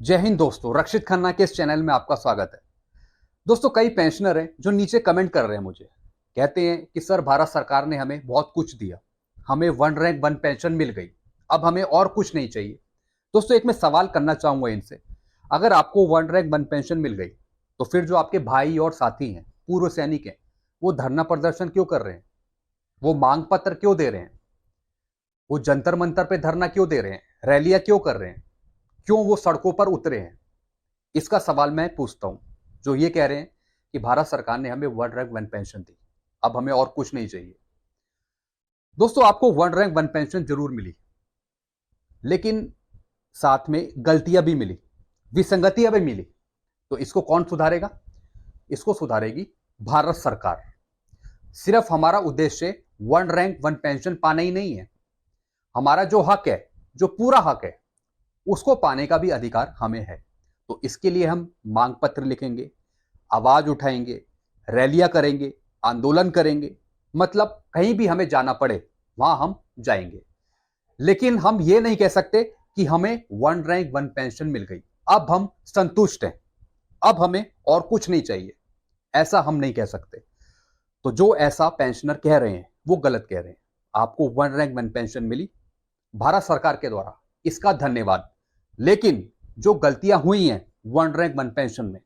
जय हिंद दोस्तों, रक्षित खन्ना के इस चैनल में आपका स्वागत है। दोस्तों, कई पेंशनर हैं जो नीचे कमेंट कर रहे हैं मुझे। कहते हैं कि सर, भारत सरकार ने हमें बहुत कुछ दिया, हमें वन रैंक वन पेंशन मिल गई, अब हमें और कुछ नहीं चाहिए। दोस्तों, एक मैं सवाल करना चाहूंगा इनसे। अगर आपको वन रैंक वन पेंशन मिल गई तो फिर जो आपके भाई और साथी हैं, पूर्व सैनिक हैं, वो धरना प्रदर्शन क्यों कर रहे हैं? वो मांग पत्र क्यों दे रहे हैं? वो जंतर मंतर पे धरना क्यों दे रहे हैं? रैलियां क्यों कर रहे हैं? क्यों वो सड़कों पर उतरे हैं? इसका सवाल मैं पूछता हूं। जो ये कह रहे हैं कि भारत सरकार ने हमें वन रैंक वन पेंशन दी, अब हमें और कुछ नहीं चाहिए। दोस्तों, आपको वन रैंक वन पेंशन जरूर मिली, लेकिन साथ में गलतियां भी मिली, विसंगतियां भी मिली। तो इसको कौन सुधारेगा? इसको सुधारेगी भारत सरकार। सिर्फ हमारा उद्देश्य वन रैंक वन पेंशन पाना ही नहीं है। हमारा जो हक है, जो पूरा हक है, उसको पाने का भी अधिकार हमें है। तो इसके लिए हम मांग पत्र लिखेंगे, आवाज उठाएंगे, रैलियां करेंगे, आंदोलन करेंगे। मतलब कहीं भी हमें जाना पड़े वहां हम जाएंगे। लेकिन हम ये नहीं कह सकते कि हमें वन रैंक वन पेंशन मिल गई, अब हम संतुष्ट हैं, अब हमें और कुछ नहीं चाहिए। ऐसा हम नहीं कह सकते। तो जो ऐसा पेंशनर कह रहे हैं वो गलत कह रहे हैं। आपको वन रैंक वन पेंशन मिली भारत सरकार के द्वारा, इसका धन्यवाद। लेकिन जो गलतियां हुई हैं वन रैंक वन पेंशन में,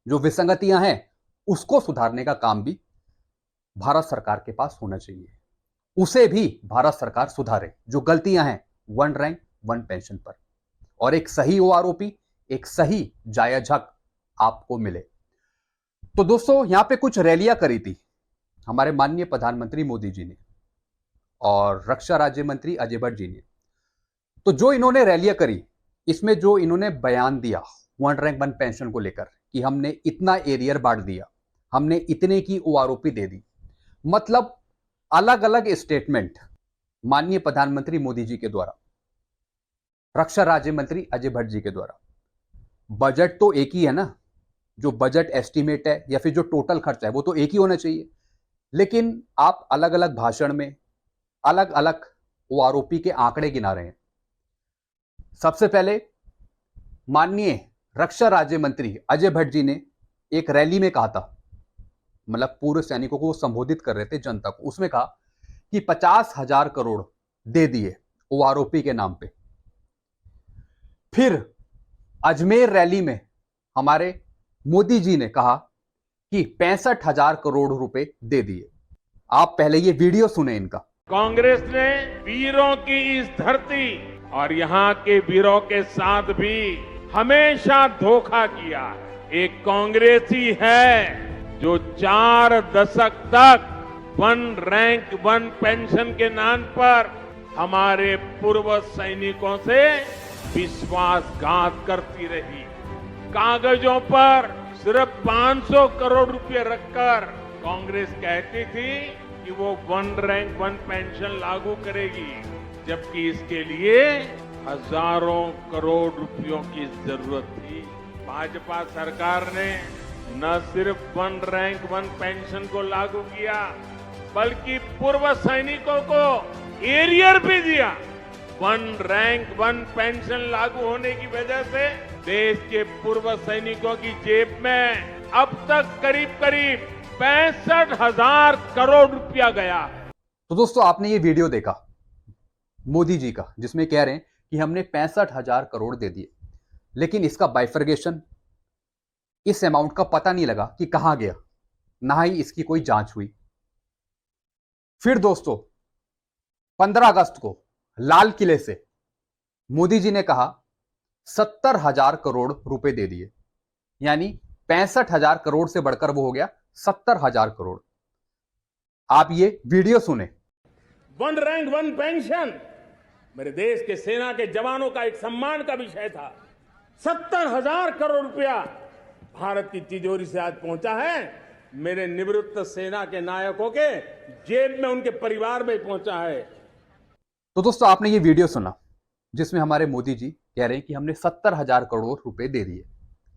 जो विसंगतियां हैं, उसको सुधारने का काम भी भारत सरकार के पास होना चाहिए। उसे भी भारत सरकार सुधारे, जो गलतियां हैं वन रैंक वन पेंशन पर, और एक सही ओआरओपी, एक सही जायज हक आपको मिले। तो दोस्तों, यहां पे कुछ रैलियां करी थी हमारे माननीय प्रधानमंत्री मोदी जी ने और रक्षा राज्य मंत्री अजय भट्ट जी ने। तो जो इन्होंने रैलियां करी, इसमें जो इन्होंने बयान दिया वन रैंक वन पेंशन को लेकर कि हमने इतना एरियर बांट दिया, हमने इतने की ओआरओपी दे दी, मतलब अलग अलग स्टेटमेंट माननीय प्रधानमंत्री मोदी जी के द्वारा, रक्षा राज्य मंत्री अजय भट्ट जी के द्वारा। बजट तो एक ही है ना, जो बजट एस्टीमेट है या फिर जो टोटल खर्चा है वो तो एक ही होना चाहिए। लेकिन आप अलग अलग भाषण में अलग अलग ओआरओपी के आंकड़े गिना रहे हैं। सबसे पहले माननीय रक्षा राज्य मंत्री अजय भट्ट जी ने एक रैली में कहा था, मतलब पूर्व सैनिकों को संबोधित कर रहे थे, जनता को, उसमें कहा कि 50,000 करोड़ दे दिए ओआरओपी के नाम पे। फिर अजमेर रैली में हमारे मोदी जी ने कहा कि 65,000 करोड़ रुपए दे दिए। आप पहले ये वीडियो सुने इनका। कांग्रेस ने वीरों की इस धरती और यहाँ के वीरों के साथ भी हमेशा धोखा किया है। एक कांग्रेस ही है जो 4 दशक तक वन रैंक वन पेंशन के नाम पर हमारे पूर्व सैनिकों से विश्वासघात करती रही। कागजों पर सिर्फ 500 करोड़ रुपए रखकर कांग्रेस कहती थी कि वो वन रैंक वन पेंशन लागू करेगी, जबकि इसके लिए हजारों करोड़ रुपयों की जरूरत थी। भाजपा सरकार ने न सिर्फ वन रैंक वन पेंशन को लागू किया, बल्कि पूर्व सैनिकों को एरियर भी दिया। वन रैंक वन पेंशन लागू होने की वजह से देश के पूर्व सैनिकों की जेब में अब तक करीब करीब 65,000 करोड़ रुपया गया है। तो दोस्तों, आपने ये वीडियो देखा मोदी जी का, जिसमें कह रहे हैं कि हमने 65,000 करोड़ दे दिए, लेकिन इसका बाइफर्गेशन, इस अमाउंट का पता नहीं लगा कि कहां गया, ना ही इसकी कोई जांच हुई। फिर दोस्तों, 15 अगस्त को लाल किले से मोदी जी ने कहा 70,000 करोड़ रुपए दे दिए, यानी 65,000 करोड़ से बढ़कर वो हो गया 70,000 करोड़। आप ये वीडियो सुने। वन रैंक वन पेंशन मेरे देश के सेना के जवानों का एक सम्मान का विषय था। 70,000 करोड़ रुपया भारत की तिजोरी से आज पहुंचा है, मेरे निवृत्त सेना के नायकों के जेब में, उनके परिवार में पहुंचा है। तो दोस्तों, आपने ये वीडियो सुना जिसमें हमारे मोदी जी कह रहे हैं कि हमने 70,000 करोड़ रुपए दे दिए।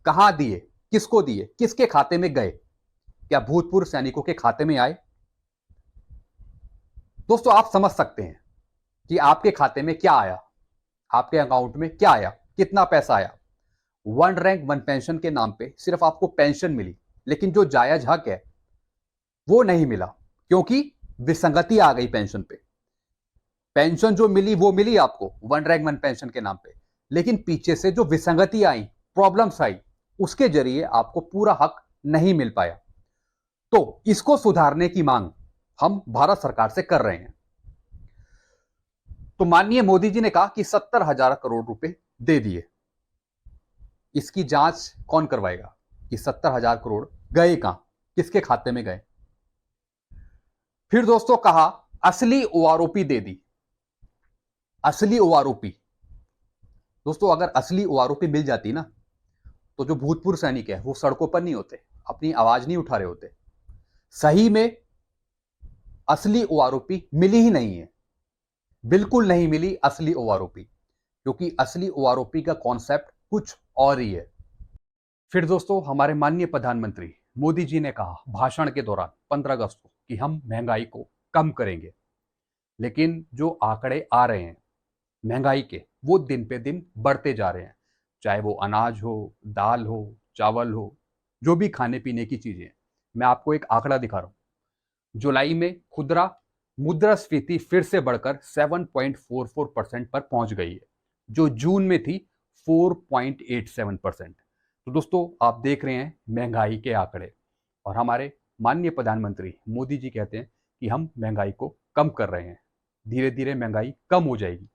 कहां दिए, किसको दिए, किसके खाते में गए? क्या भूतपूर्व सैनिकों के खाते में आए? दोस्तों, आप समझ सकते हैं कि आपके खाते में क्या आया, आपके अकाउंट में क्या आया, कितना पैसा आया। वन रैंक वन पेंशन के नाम पे सिर्फ आपको पेंशन मिली, लेकिन जो जायज हक है वो नहीं मिला, क्योंकि विसंगति आ गई पेंशन पे। पेंशन जो मिली वो मिली आपको वन रैंक वन पेंशन के नाम पे, लेकिन पीछे से जो विसंगति आई, प्रॉब्लम्स आई, उसके जरिए आपको पूरा हक नहीं मिल पाया। तो इसको सुधारने की मांग हम भारत सरकार से कर रहे हैं। तो माननीय मोदी जी ने कहा कि 70,000 करोड़ रुपए दे दिए। इसकी जांच कौन करवाएगा कि 70,000 करोड़ गए कहां, किसके खाते में गए। फिर दोस्तों कहा असली ओआरओपी दे दी। असली ओआरओपी, दोस्तों अगर असली ओआरओपी मिल जाती ना, तो जो भूतपूर्व सैनिक है वो सड़कों पर नहीं होते, अपनी आवाज नहीं उठा रहे होते। सही में असली ओआरओपी मिली ही नहीं है, बिल्कुल नहीं मिली असली ओआरओपी, क्योंकि असली ओआरओपी का कॉन्सेप्ट कुछ और ही है। फिर दोस्तों हमारे माननीय प्रधानमंत्री मोदी जी ने कहा भाषण के दौरान 15 अगस्त को कि हम महंगाई को कम करेंगे, लेकिन जो आंकड़े आ रहे हैं महंगाई के, वो दिन पे दिन बढ़ते जा रहे हैं। चाहे वो अनाज हो, दाल हो, चावल हो, जो भी खाने पीने की चीजें हैं। मैं आपको एक आंकड़ा दिखा रहा हूं। जुलाई में खुदरा मुद्रास्फीति फिर से बढ़कर 7.44% पर पहुंच गई है, जो जून में थी 4.87%। तो दोस्तों आप देख रहे हैं महंगाई के आंकड़े, और हमारे माननीय प्रधानमंत्री मोदी जी कहते हैं कि हम महंगाई को कम कर रहे हैं, धीरे धीरे महंगाई कम हो जाएगी।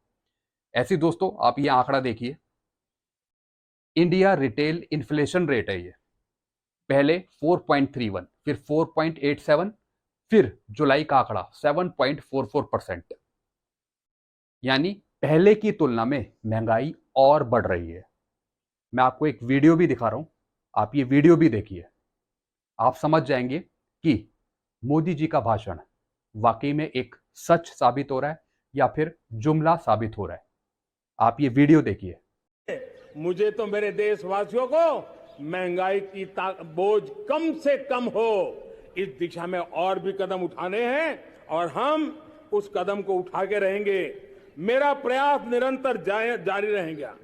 ऐसी दोस्तों आप ये आंकड़ा देखिए, इंडिया रिटेल इन्फ्लेशन रेट है ये, पहले 4.31, फिर 4.87, फिर जुलाई का आंकड़ा 7.44%। यानी पहले की तुलना में महंगाई और बढ़ रही है। मैं आपको एक वीडियो भी दिखा रहा हूं, आप ये वीडियो भी देखिए, आप समझ जाएंगे कि मोदी जी का भाषण वाकई में एक सच साबित हो रहा है या फिर जुमला साबित हो रहा है। आप ये वीडियो देखिए। मुझे तो मेरे देशवासियों को महंगाई की बोझ कम से कम हो, इस दिशा में और भी कदम उठाने हैं, और हम उस कदम को उठा के रहेंगे। मेरा प्रयास निरंतर जारी रहेगा।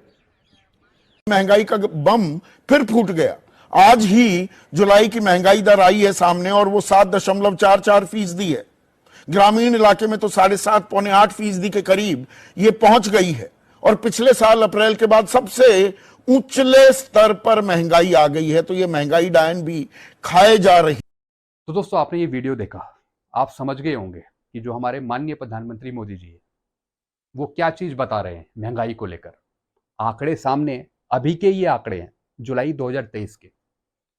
महंगाई का बम फिर फूट गया। आज ही जुलाई की महंगाई दर आई है सामने, और वो 7.44% है। ग्रामीण इलाके में तो 7.5 पौने 8% के करीब ये पहुंच गई है, और पिछले साल अप्रैल के बाद सबसे ऊंचले स्तर पर महंगाई आ गई है। तो ये महंगाई डायन भी खाए जा रही। तो दोस्तों आपने ये वीडियो देखा, आप समझ गए होंगे कि जो हमारे माननीय प्रधानमंत्री मोदी जी है वो क्या चीज बता रहे हैं महंगाई को लेकर। आंकड़े सामने, अभी के ये आंकड़े हैं जुलाई 2023 के।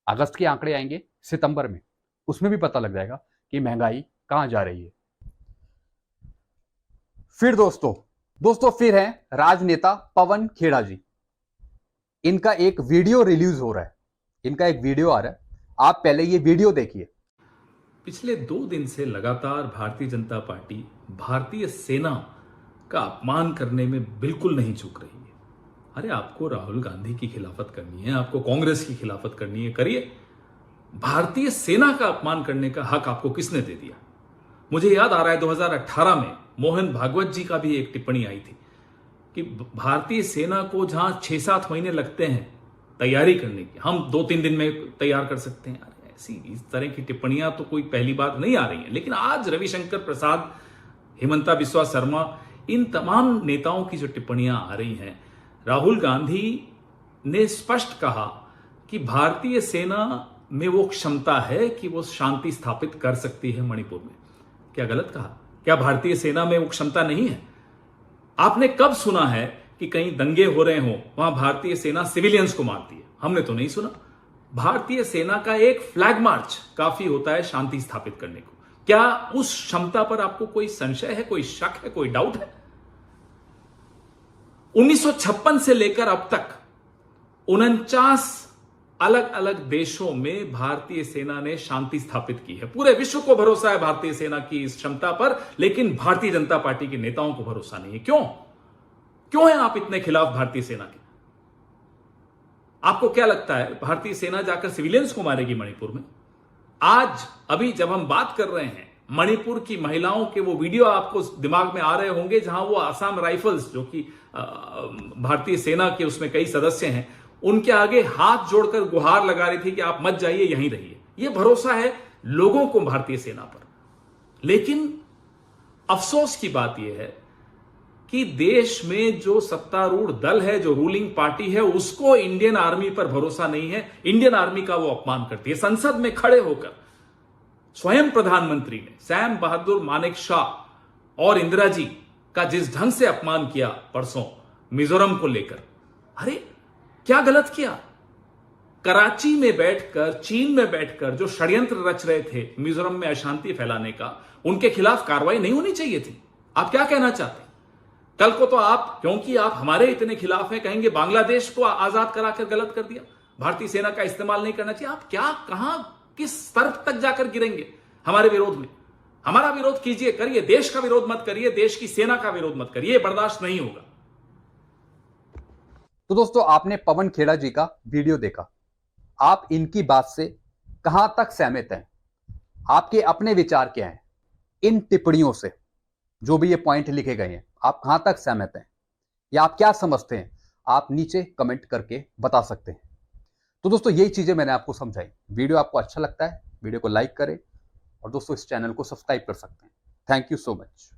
अगस्त के आंकड़े आएंगे सितंबर में, उसमें भी पता लग जाएगा कि महंगाई कहां जा रही है। फिर दोस्तों फिर है राजनेता पवन खेड़ा जी। इनका एक वीडियो रिलीज हो रहा है, इनका एक वीडियो आ रहा है, आप पहले ये वीडियो देखिए। पिछले 2 दिन से लगातार भारतीय जनता पार्टी भारतीय सेना का अपमान करने में बिल्कुल नहीं चूक रही है। अरे आपको राहुल गांधी की खिलाफत करनी है, आपको कांग्रेस की खिलाफत करनी है, करिए। भारतीय सेना का अपमान करने का हक आपको किसने दे दिया? मुझे याद आ रहा है 2018 में मोहन भागवत जी का भी एक टिप्पणी आई थी कि भारतीय सेना को जहां 6-7 महीने लगते हैं तैयारी करने की, हम 2-3 दिन में तैयार कर सकते हैं। ऐसी इस तरह की टिप्पणियां तो कोई पहली बार नहीं आ रही है। लेकिन आज रविशंकर प्रसाद, हिमंता बिस्वा शर्मा, इन तमाम नेताओं की जो टिप्पणियां आ रही हैं, राहुल गांधी ने स्पष्ट कहा कि भारतीय सेना में वो क्षमता है कि वो शांति स्थापित कर सकती है मणिपुर में। क्या गलत कहा? क्या भारतीय सेना में वो क्षमता नहीं है? आपने कब सुना है कि कहीं दंगे हो रहे हो वहां भारतीय सेना सिविलियंस को मारती है? हमने तो नहीं सुना। भारतीय सेना का एक फ्लैग मार्च काफी होता है शांति स्थापित करने को। क्या उस क्षमता पर आपको कोई संशय है, कोई शक है, कोई डाउट है? 1956 से लेकर अब तक 49 अलग अलग देशों में भारतीय सेना ने शांति स्थापित की है। पूरे विश्व को भरोसा है भारतीय सेना की इस क्षमता पर, लेकिन भारतीय जनता पार्टी के नेताओं को भरोसा नहीं है। क्यों है आप इतने खिलाफ भारतीय सेना के? आपको क्या लगता है भारतीय सेना जाकर सिविलियंस को मारेगी मणिपुर में? आज अभी जब हम बात कर रहे हैं, मणिपुर की महिलाओं के वो वीडियो आपको दिमाग में आ रहे होंगे, जहां वो आसाम राइफल्स, जो कि भारतीय सेना के उसमें कई सदस्य हैं, उनके आगे हाथ जोड़कर गुहार लगा रही थी कि आप मत जाइए, यहीं रहिए। यह भरोसा है लोगों को भारतीय सेना पर। लेकिन अफसोस की बात यह है कि देश में जो सत्तारूढ़ दल है, जो रूलिंग पार्टी है, उसको इंडियन आर्मी पर भरोसा नहीं है। इंडियन आर्मी का वो अपमान करती है। संसद में खड़े होकर स्वयं प्रधानमंत्री ने सैम बहादुर मानेकशॉ और इंदिरा जी का जिस ढंग से अपमान किया परसों मिजोरम को लेकर, अरे क्या गलत किया? कराची में बैठकर, चीन में बैठकर जो षड्यंत्र रच रहे थे मिजोरम में अशांति फैलाने का, उनके खिलाफ कार्रवाई नहीं होनी चाहिए थी। आप क्या कहना चाहते हैं? कल को तो आप, क्योंकि आप हमारे इतने खिलाफ हैं, कहेंगे बांग्लादेश को आजाद कराकर गलत कर दिया, भारतीय सेना का इस्तेमाल नहीं करना चाहिए। आप क्या, कहां, किस स्तर तक जाकर गिरेंगे हमारे विरोध में? हमारा विरोध कीजिए, करिए, देश का विरोध मत करिए, देश की सेना का विरोध मत करिए, बर्दाश्त नहीं होगा। तो दोस्तों, आपने पवन खेड़ा जी का वीडियो देखा। आप इनकी बात से कहां तक सहमत हैं? आपके अपने विचार क्या हैं इन टिप्पणियों से? जो भी ये पॉइंट लिखे गए हैं, आप कहां तक सहमत हैं या आप क्या समझते हैं? आप नीचे कमेंट करके बता सकते हैं। तो दोस्तों, यही चीजें मैंने आपको समझाई। वीडियो आपको अच्छा लगता है, वीडियो को लाइक करें और दोस्तों इस चैनल को सब्सक्राइब कर सकते हैं। Thank you so much.